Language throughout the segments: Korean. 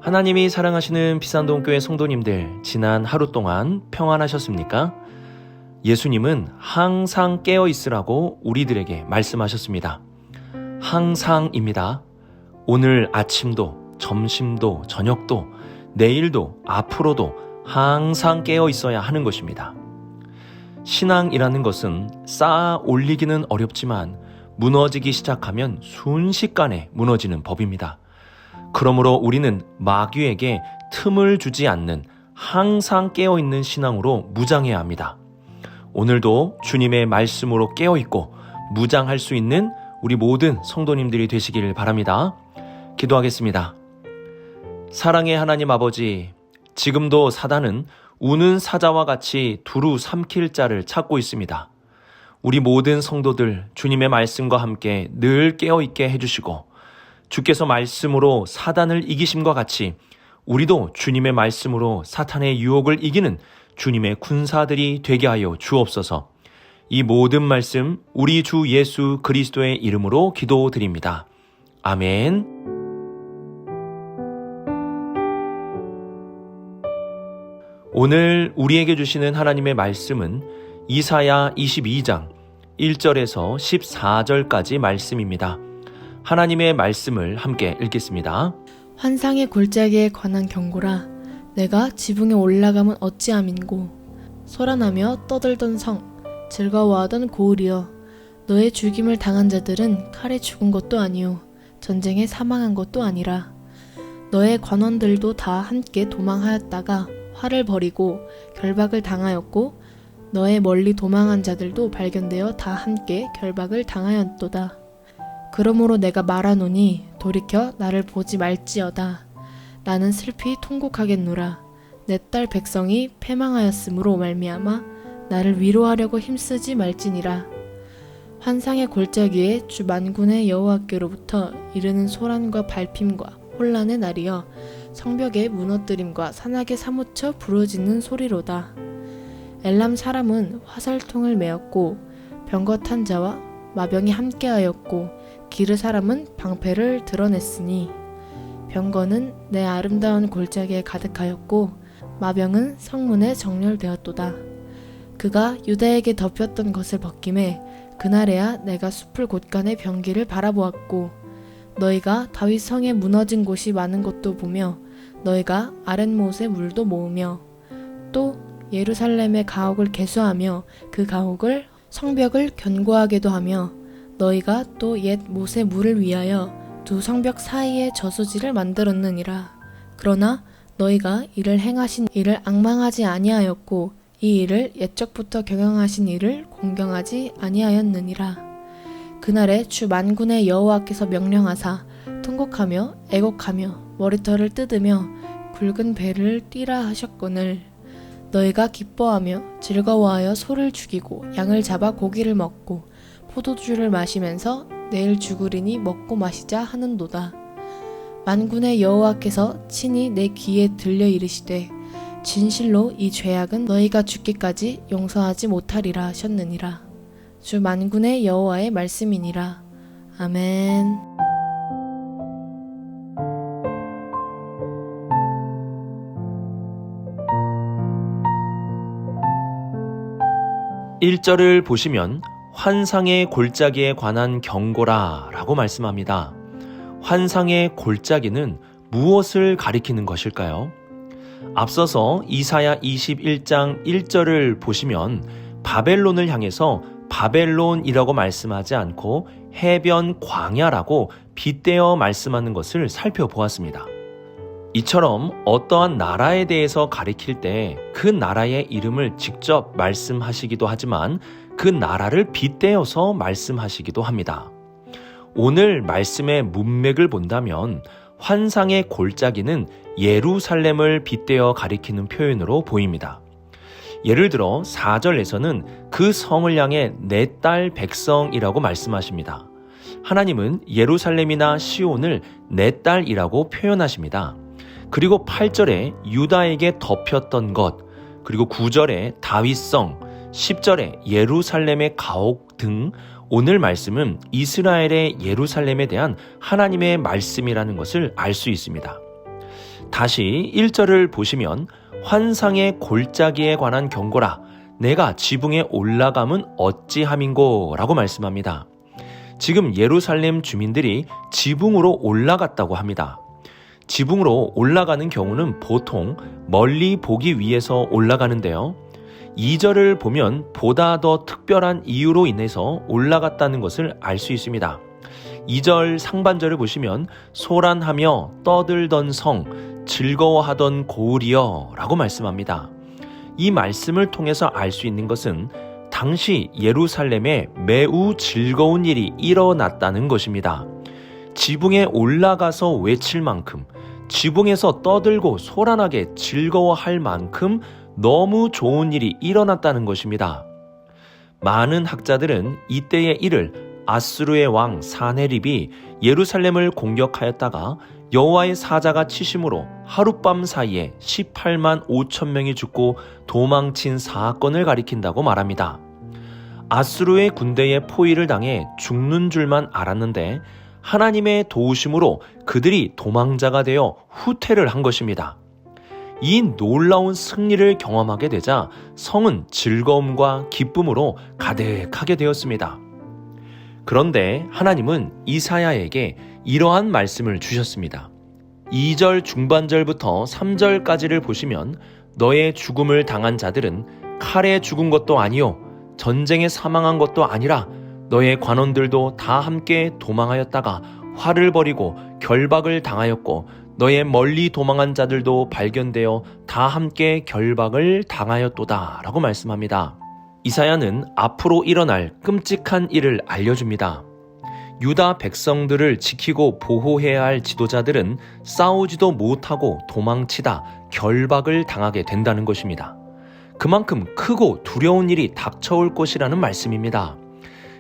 하나님이 사랑하시는 비산동교회 성도님들, 지난 하루 동안 평안하셨습니까? 예수님은 항상 깨어 있으라고 우리들에게 말씀하셨습니다. 항상입니다. 오늘 아침도, 점심도, 저녁도, 내일도, 앞으로도 항상 깨어 있어야 하는 것입니다. 신앙이라는 것은 쌓아 올리기는 어렵지만 무너지기 시작하면 순식간에 무너지는 법입니다. 그러므로 우리는 마귀에게 틈을 주지 않는 항상 깨어있는 신앙으로 무장해야 합니다. 오늘도 주님의 말씀으로 깨어있고 무장할 수 있는 우리 모든 성도님들이 되시길 바랍니다. 기도하겠습니다. 사랑의 하나님 아버지, 지금도 사단은 우는 사자와 같이 두루 삼킬 자를 찾고 있습니다. 우리 모든 성도들 주님의 말씀과 함께 늘 깨어있게 해주시고 주께서 말씀으로 사단을 이기심과 같이 우리도 주님의 말씀으로 사탄의 유혹을 이기는 주님의 군사들이 되게 하여 주옵소서. 이 모든 말씀 우리 주 예수 그리스도의 이름으로 기도드립니다. 아멘. 오늘 우리에게 주시는 하나님의 말씀은 이사야 22장 1절에서 14절까지 말씀입니다. 하나님의 말씀을 함께 읽겠습니다. 환상의 골짜기에 관한 경고라. 내가 지붕에 올라가면 어찌함인고. 소란하며 떠들던 성, 즐거워하던 고을이여. 너의 죽임을 당한 자들은 칼에 죽은 것도 아니요 전쟁에 사망한 것도 아니라. 너의 관원들도 다 함께 도망하였다가 활을 버리고 결박을 당하였고 너의 멀리 도망한 자들도 발견되어 다 함께 결박을 당하였도다. 그러므로 내가 말하노니 돌이켜 나를 보지 말지어다. 나는 슬피 통곡하겠노라. 내 딸 백성이 패망하였으므로 말미암아 나를 위로하려고 힘쓰지 말지니라. 환상의 골짜기에 주 만군의 여호와께로부터 이르는 소란과 발핌과 혼란의 날이여 성벽의 무너뜨림과 산악에 사무쳐 부르짖는 소리로다. 엘람 사람은 화살통을 메었고 병거 탄 자와 마병이 함께하였고 기르 사람은 방패를 드러냈으니 병거는 내 아름다운 골짜기에 가득하였고 마병은 성문에 정렬되었도다. 그가 유다에게 덮였던 것을 벗김에 그날에야 내가 숲을 곳간의 병기를 바라보았고 너희가 다윗 성에 무너진 곳이 많은 것도 보며 너희가 아랫못의 물도 모으며 또 예루살렘의 가옥을 개수하며 그 가옥을 성벽을 견고하게도 하며 너희가 또 옛 못의 물을 위하여 두 성벽 사이에 저수지를 만들었느니라. 그러나 너희가 이를 행하신 일을 앙망하지 아니하였고 이 일을 옛적부터 경영하신 일을 공경하지 아니하였느니라. 그날에 주 만군의 여호와께서 명령하사 통곡하며 애곡하며 머리털을 뜯으며 굵은 배를 띠라 하셨거늘 너희가 기뻐하며 즐거워하여 소를 죽이고 양을 잡아 고기를 먹고 포도주를 마시면서 내일 죽으리니 먹고 마시자 하는도다. 만군의 여호와께서 친히 내 귀에 들려 이르시되 진실로 이 죄악은 너희가 죽기까지 용서하지 못하리라 하셨느니라. 주 만군의 여호와의 말씀이니라. 아멘. (1절을) 보시면 환상의 골짜기에 관한 경고라 라고 말씀합니다. 환상의 골짜기는 무엇을 가리키는 것일까요? 앞서서 이사야 21장 1절을 보시면 바벨론을 향해서 바벨론이라고 말씀하지 않고 해변 광야라고 빗대어 말씀하는 것을 살펴보았습니다. 이처럼 어떠한 나라에 대해서 가리킬 때 그 나라의 이름을 직접 말씀하시기도 하지만 그 나라를 빗대어서 말씀하시기도 합니다. 오늘 말씀의 문맥을 본다면 환상의 골짜기는 예루살렘을 빗대어 가리키는 표현으로 보입니다. 예를 들어 4절에서는 그 성을 향해 내 딸 백성이라고 말씀하십니다. 하나님은 예루살렘이나 시온을 내 딸이라고 표현하십니다. 그리고 8절에 유다에게 덮였던 것, 그리고 9절에 다윗성, 10절에 예루살렘의 가옥 등 오늘 말씀은 이스라엘의 예루살렘에 대한 하나님의 말씀이라는 것을 알 수 있습니다. 다시 1절을 보시면 환상의 골짜기에 관한 경고라 내가 지붕에 올라감은 어찌함인고 라고 말씀합니다. 지금 예루살렘 주민들이 지붕으로 올라갔다고 합니다. 지붕으로 올라가는 경우는 보통 멀리 보기 위해서 올라가는데요. 2절을 보면 보다 더 특별한 이유로 인해서 올라갔다는 것을 알 수 있습니다. 2절 상반절을 보시면 소란하며 떠들던 성, 즐거워하던 고을이여 라고 말씀합니다. 이 말씀을 통해서 알 수 있는 것은 당시 예루살렘에 매우 즐거운 일이 일어났다는 것입니다. 지붕에 올라가서 외칠 만큼, 지붕에서 떠들고 소란하게 즐거워할 만큼 너무 좋은 일이 일어났다는 것입니다. 많은 학자들은 이때의 일을 아수르의 왕 사네립이 예루살렘을 공격하였다가 여호와의 사자가 치심으로 하룻밤 사이에 18만 5천 명이 죽고 도망친 사건을 가리킨다고 말합니다. 아수르의 군대에 포위를 당해 죽는 줄만 알았는데 하나님의 도우심으로 그들이 도망자가 되어 후퇴를 한 것입니다. 이 놀라운 승리를 경험하게 되자 성은 즐거움과 기쁨으로 가득하게 되었습니다. 그런데 하나님은 이사야에게 이러한 말씀을 주셨습니다. 2절 중반절부터 3절까지를 보시면 너의 죽음을 당한 자들은 칼에 죽은 것도 아니요 전쟁에 사망한 것도 아니라 너의 관원들도 다 함께 도망하였다가 화를 벌이고 결박을 당하였고 너의 멀리 도망한 자들도 발견되어 다 함께 결박을 당하였도다 라고 말씀합니다. 이사야는 앞으로 일어날 끔찍한 일을 알려줍니다. 유다 백성들을 지키고 보호해야 할 지도자들은 싸우지도 못하고 도망치다 결박을 당하게 된다는 것입니다. 그만큼 크고 두려운 일이 닥쳐올 것이라는 말씀입니다.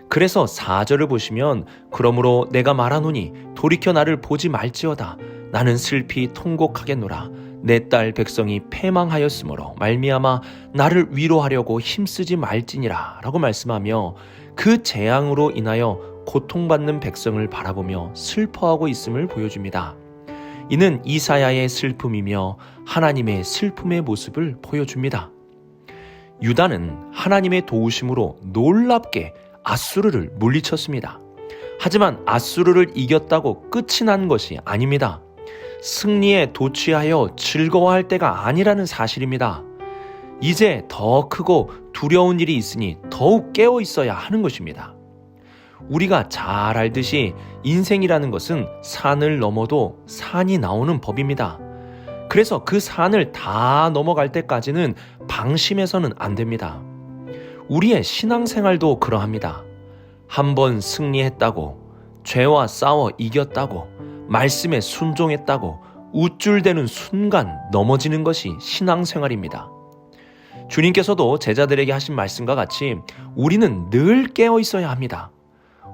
그래서 4절을 보시면 그러므로 내가 말하노니 돌이켜 나를 보지 말지어다. 나는 슬피 통곡하겠노라. 내 딸 백성이 패망하였으므로 말미암아 나를 위로하려고 힘쓰지 말지니라 라고 말씀하며 그 재앙으로 인하여 고통받는 백성을 바라보며 슬퍼하고 있음을 보여줍니다. 이는 이사야의 슬픔이며 하나님의 슬픔의 모습을 보여줍니다. 유다는 하나님의 도우심으로 놀랍게 아수르를 물리쳤습니다. 하지만 아수르를 이겼다고 끝이 난 것이 아닙니다. 승리에 도취하여 즐거워할 때가 아니라는 사실입니다. 이제 더 크고 두려운 일이 있으니 더욱 깨어 있어야 하는 것입니다. 우리가 잘 알듯이 인생이라는 것은 산을 넘어도 산이 나오는 법입니다. 그래서 그 산을 다 넘어갈 때까지는 방심해서는 안 됩니다. 우리의 신앙생활도 그러합니다. 한번 승리했다고, 죄와 싸워 이겼다고, 말씀에 순종했다고 우쭐대는 순간 넘어지는 것이 신앙생활입니다. 주님께서도 제자들에게 하신 말씀과 같이 우리는 늘 깨어 있어야 합니다.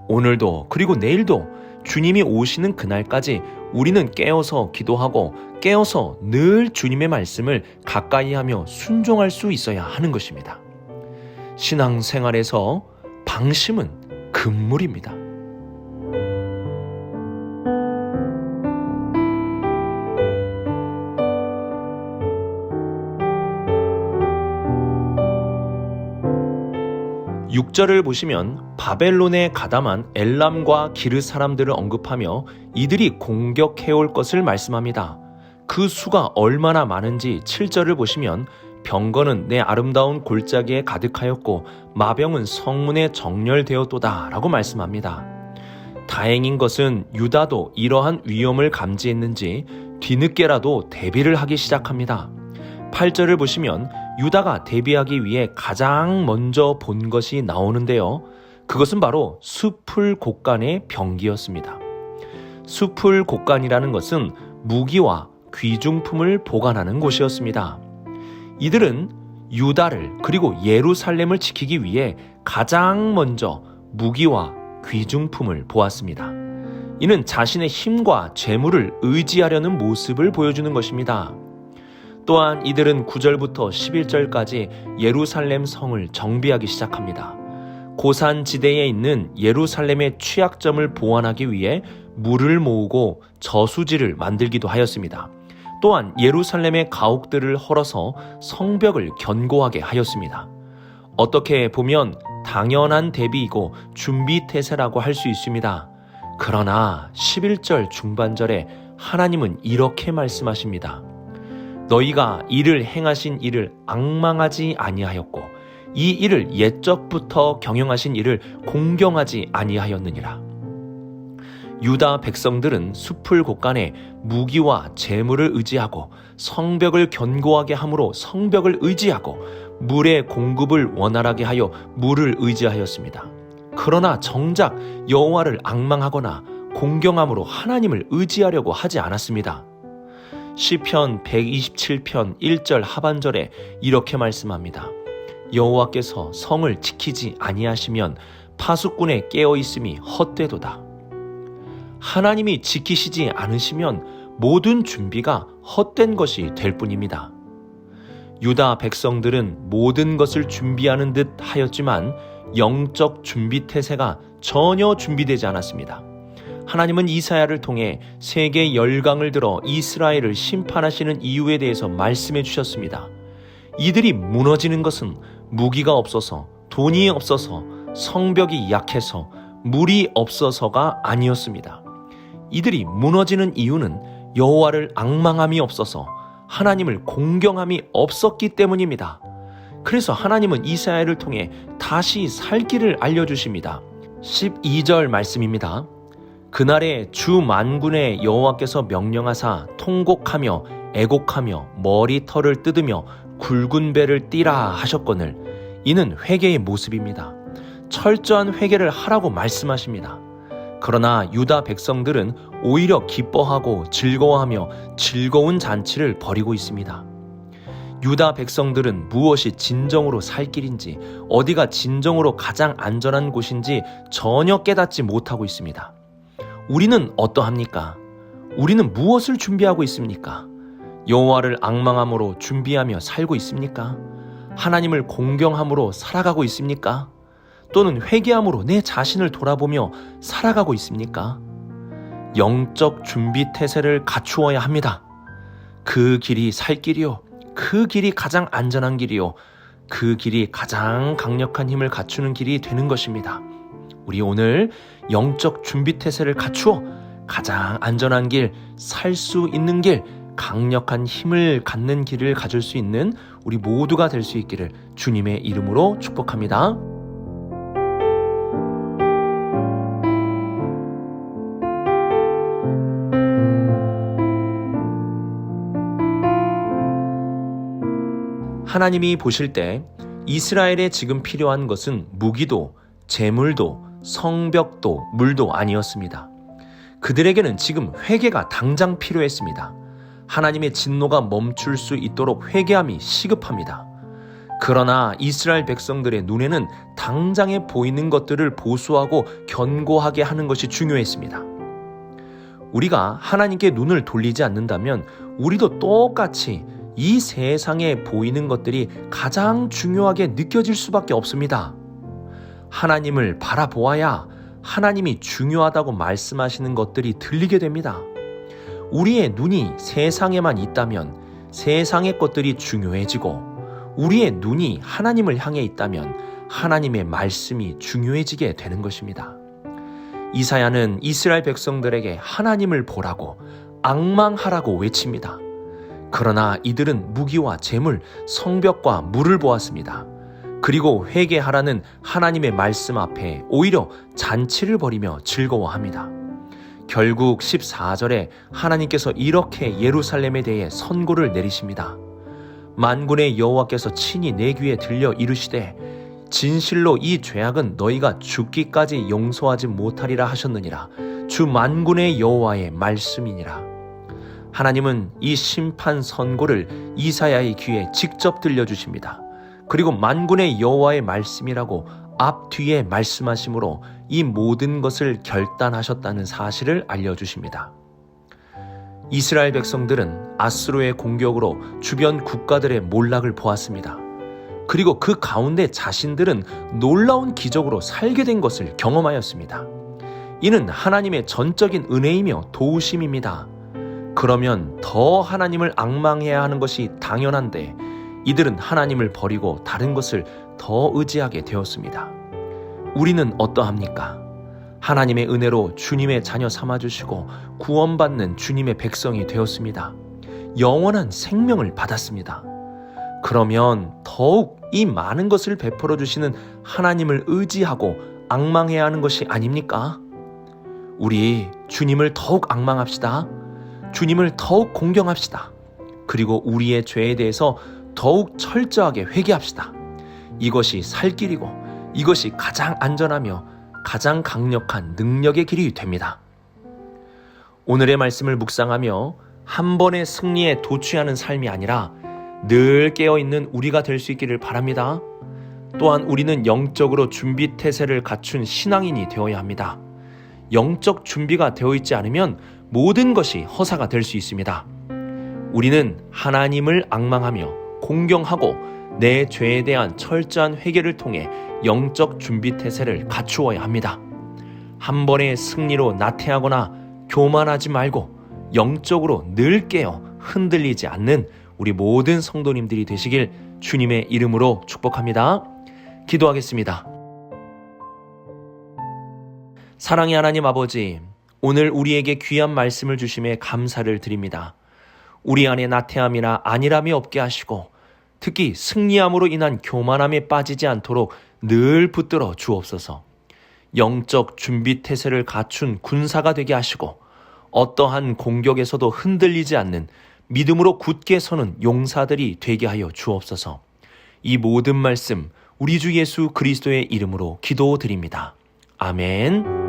오늘도 그리고 내일도 주님이 오시는 그날까지 우리는 깨어서 기도하고 깨어서 늘 주님의 말씀을 가까이 하며 순종할 수 있어야 하는 것입니다. 신앙생활에서 방심은 금물입니다. (6절을) 보시면 바벨론에 가담한 엘람과 기르 사람들을 언급하며 이들이 공격해올 것을 말씀합니다. 그 수가 얼마나 많은지 (7절을) 보시면 병거는 내 아름다운 골짜기에 가득하였고 마병은 성문에 정렬되었도다 라고 말씀합니다. 다행인 것은 유다도 이러한 위험을 감지했는지 뒤늦게라도 대비를 하기 시작합니다. 8절을 보시면 유다가 대비하기 위해 가장 먼저 본 것이 나오는데요. 그것은 바로 숲을 곡간의 병기였습니다. 숲을 곡간이라는 것은 무기와 귀중품을 보관하는 곳이었습니다. 이들은 유다를 그리고 예루살렘을 지키기 위해 가장 먼저 무기와 귀중품을 보았습니다. 이는 자신의 힘과 재물을 의지하려는 모습을 보여주는 것입니다. 또한 이들은 9절부터 11절까지 예루살렘 성을 정비하기 시작합니다. 고산 지대에 있는 예루살렘의 취약점을 보완하기 위해 물을 모으고 저수지를 만들기도 하였습니다. 또한 예루살렘의 가옥들을 헐어서 성벽을 견고하게 하였습니다. 어떻게 보면 당연한 대비이고 준비태세라고 할 수 있습니다. 그러나 11절 중반절에 하나님은 이렇게 말씀하십니다. 너희가 이를 행하신 이를 앙망하지 아니하였고 이 일을 옛적부터 경영하신 이를 공경하지 아니하였느니라. 유다 백성들은 숲을 곳간에 무기와 재물을 의지하고 성벽을 견고하게 함으로 성벽을 의지하고 물의 공급을 원활하게 하여 물을 의지하였습니다. 그러나 정작 여호와를 앙망하거나 공경함으로 하나님을 의지하려고 하지 않았습니다. 시편 127편 1절 하반절에 이렇게 말씀합니다. 여호와께서 성을 지키지 아니하시면 파수꾼의 깨어있음이 헛되도다. 하나님이 지키시지 않으시면 모든 준비가 헛된 것이 될 뿐입니다. 유다 백성들은 모든 것을 준비하는 듯 하였지만 영적 준비 태세가 전혀 준비되지 않았습니다. 하나님은 이사야를 통해 세계 열강을 들어 이스라엘을 심판하시는 이유에 대해서 말씀해 주셨습니다. 이들이 무너지는 것은 무기가 없어서, 돈이 없어서, 성벽이 약해서, 물이 없어서가 아니었습니다. 이들이 무너지는 이유는 여호와를 앙망함이 없어서 하나님을 공경함이 없었기 때문입니다. 그래서 하나님은 이사야를 통해 다시 살 길을 알려주십니다. 12절 말씀입니다. 그날에 주 만군의 여호와께서 명령하사 통곡하며 애곡하며 머리털을 뜯으며 굵은 배를 띠라 하셨거늘 이는 회개의 모습입니다. 철저한 회개를 하라고 말씀하십니다. 그러나 유다 백성들은 오히려 기뻐하고 즐거워하며 즐거운 잔치를 벌이고 있습니다. 유다 백성들은 무엇이 진정으로 살 길인지, 어디가 진정으로 가장 안전한 곳인지 전혀 깨닫지 못하고 있습니다. 우리는 어떠합니까? 우리는 무엇을 준비하고 있습니까? 여호와를 앙망함으로 준비하며 살고 있습니까? 하나님을 공경함으로 살아가고 있습니까? 또는 회개함으로 내 자신을 돌아보며 살아가고 있습니까? 영적 준비 태세를 갖추어야 합니다. 그 길이 살 길이요. 그 길이 가장 안전한 길이요. 그 길이 가장 강력한 힘을 갖추는 길이 되는 것입니다. 우리 오늘 영적 준비 태세를 갖추어 가장 안전한 길, 살 수 있는 길, 강력한 힘을 갖는 길을 가질 수 있는 우리 모두가 될 수 있기를 주님의 이름으로 축복합니다. 하나님이 보실 때 이스라엘에 지금 필요한 것은 무기도, 재물도, 성벽도, 물도 아니었습니다. 그들에게는 지금 회개가 당장 필요했습니다. 하나님의 진노가 멈출 수 있도록 회개함이 시급합니다. 그러나 이스라엘 백성들의 눈에는 당장에 보이는 것들을 보수하고 견고하게 하는 것이 중요했습니다. 우리가 하나님께 눈을 돌리지 않는다면 우리도 똑같이 이 세상에 보이는 것들이 가장 중요하게 느껴질 수밖에 없습니다. 하나님을 바라보아야 하나님이 중요하다고 말씀하시는 것들이 들리게 됩니다. 우리의 눈이 세상에만 있다면 세상의 것들이 중요해지고 우리의 눈이 하나님을 향해 있다면 하나님의 말씀이 중요해지게 되는 것입니다. 이사야는 이스라엘 백성들에게 하나님을 보라고 앙망하라고 외칩니다. 그러나 이들은 무기와 재물, 성벽과 물을 보았습니다. 그리고 회개하라는 하나님의 말씀 앞에 오히려 잔치를 벌이며 즐거워합니다. 결국 14절에 하나님께서 이렇게 예루살렘에 대해 선고를 내리십니다. 만군의 여호와께서 친히 내 귀에 들려 이르시되 진실로 이 죄악은 너희가 죽기까지 용서하지 못하리라 하셨느니라. 주 만군의 여호와의 말씀이니라. 하나님은 이 심판 선고를 이사야의 귀에 직접 들려주십니다. 그리고 만군의 여호와의 말씀이라고 앞뒤에 말씀하심으로 이 모든 것을 결단하셨다는 사실을 알려주십니다. 이스라엘 백성들은 아수르의 공격으로 주변 국가들의 몰락을 보았습니다. 그리고 그 가운데 자신들은 놀라운 기적으로 살게 된 것을 경험하였습니다. 이는 하나님의 전적인 은혜이며 도우심입니다. 그러면 더 하나님을 앙망해야 하는 것이 당연한데 이들은 하나님을 버리고 다른 것을 더 의지하게 되었습니다. 우리는 어떠합니까? 하나님의 은혜로 주님의 자녀 삼아주시고 구원받는 주님의 백성이 되었습니다. 영원한 생명을 받았습니다. 그러면 더욱 이 많은 것을 베풀어 주시는 하나님을 의지하고 앙망해야 하는 것이 아닙니까? 우리 주님을 더욱 앙망합시다. 주님을 더욱 공경합시다. 그리고 우리의 죄에 대해서 더욱 철저하게 회개합시다. 이것이 살 길이고 이것이 가장 안전하며 가장 강력한 능력의 길이 됩니다. 오늘의 말씀을 묵상하며 한 번의 승리에 도취하는 삶이 아니라 늘 깨어있는 우리가 될 수 있기를 바랍니다. 또한 우리는 영적으로 준비 태세를 갖춘 신앙인이 되어야 합니다. 영적 준비가 되어 있지 않으면 모든 것이 허사가 될 수 있습니다. 우리는 하나님을 앙망하며 공경하고 내 죄에 대한 철저한 회개를 통해 영적 준비 태세를 갖추어야 합니다. 한 번의 승리로 나태하거나 교만하지 말고 영적으로 늘 깨어 흔들리지 않는 우리 모든 성도님들이 되시길 주님의 이름으로 축복합니다. 기도하겠습니다. 사랑의 하나님 아버지, 오늘 우리에게 귀한 말씀을 주심에 감사를 드립니다. 우리 안에 나태함이나 안일함이 없게 하시고 특히 승리함으로 인한 교만함에 빠지지 않도록 늘 붙들어 주옵소서. 영적 준비 태세를 갖춘 군사가 되게 하시고 어떠한 공격에서도 흔들리지 않는 믿음으로 굳게 서는 용사들이 되게 하여 주옵소서. 이 모든 말씀 우리 주 예수 그리스도의 이름으로 기도드립니다. 아멘.